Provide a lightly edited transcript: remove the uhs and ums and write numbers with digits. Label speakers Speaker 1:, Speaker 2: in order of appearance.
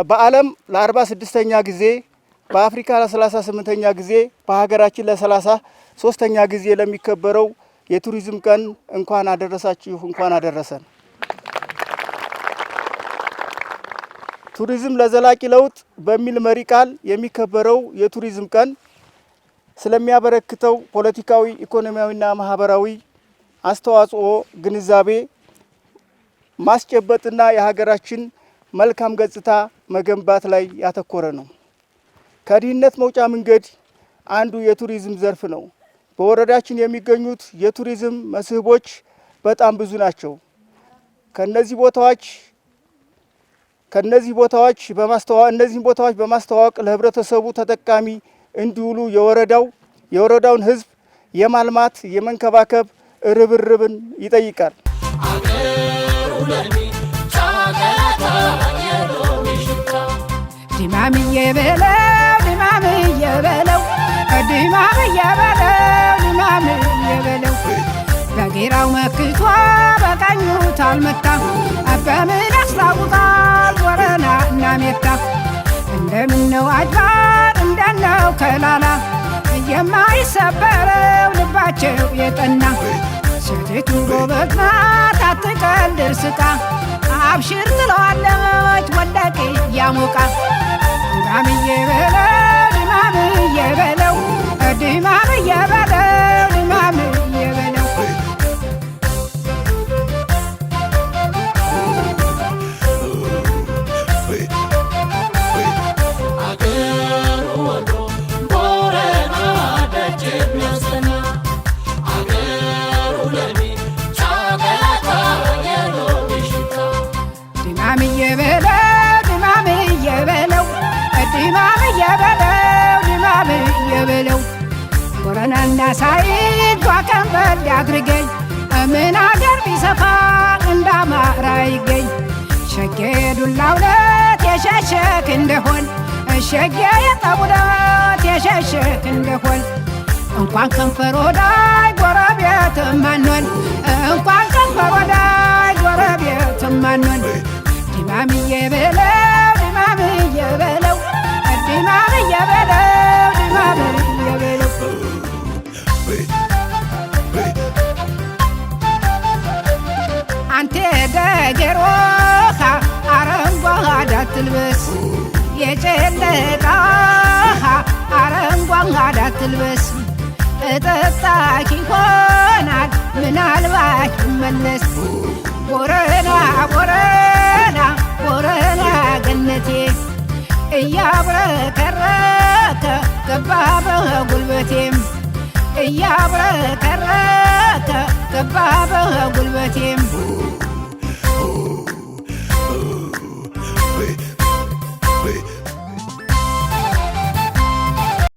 Speaker 1: በዓለም ለ46ኛ ጊዜ በአፍሪካ ለ38ኛ ጊዜ በሀገራችን ለ33ኛ ጊዜ ለሚከበረው የቱሪዝም ቀን እንኳን አደረሳችሁ እንኳን አደረሰን። ቱሪዝም ለዘላቂ ለውጥ በሚል መሪ ቃል የሚከበረው የቱሪዝም ቀን ስለሚያበረክተው ፖለቲካዊ፣ ኢኮኖሚያዊና ማህበራዊ አስተዋጽኦ ግንዛቤ ማስጨበጥና የሀገራችን መልካም ገጽታ መገንባት ላይ ያተኮረ ነው። ከድህነት መውጫ መንገድ አንዱ የቱሪዝም ዘርፍ ነው። በወረዳችን የሚገኙት የቱሪዝም መስህቦች በጣም ብዙ ናቸው። እነዚህን ቦታዎች በማስተዋወቅ ለህብረተሰቡ ተጠቃሚ እንዲውሉ የወረዳውን ህዝብ የማልማት የመንከባከብ ርብርብን ይጠይቃል።
Speaker 2: ዲማምዬ በለው ዲማምዬ በለው ዲማምዬ በለው ዲማምዬ በለው በጌራው መክቷ በቀኙ ታልመታ በምን ያስታውቃል ወረና እና ሜታ እንደምነው አድባር እንደነው ከላላ የማይሰበረው ልባቸው የጠና ሴቲቱ ጎበዝ ናት አትቀልድ ስቃ አብሽር ትለዋለች ወደቂ ያሞቃ ዲማምዬ በለው ዲማምዬ በለው ዲማምዬ በለው ዲማምዬ በለው ወረናና ሳይድ ጓከንበል ያድርገኝ ምን አገር ቢሰፋ እንዳማራ ይገኝ ሸጌ ዱላውለት የሸሸክ እንደሆን ሸጌ የጠቡለት የሸሸክ እንደሆን እንኳን ከንፈር ወዳይ ጎረቤት ማንሆን እንኳን ከንፈር ወዳይ ጎረቤት ማንሆን ዲማምዬ በለው ዲማምዬ በለው ዲማምዬ በለው ዲማምዬ በለው አንተ ደገሮኻ አረንጓዴ አትልበስ የጨለጣኻ አረንጓዴ አትልበስ እጠጣኪ ይሆናል ምናልባት መለስ ቦረና ቦረና ቦረና ገነቴ እያብረከረከ ገባ በጉልበቴም እያብረከረከ ገባ በጉልበቴም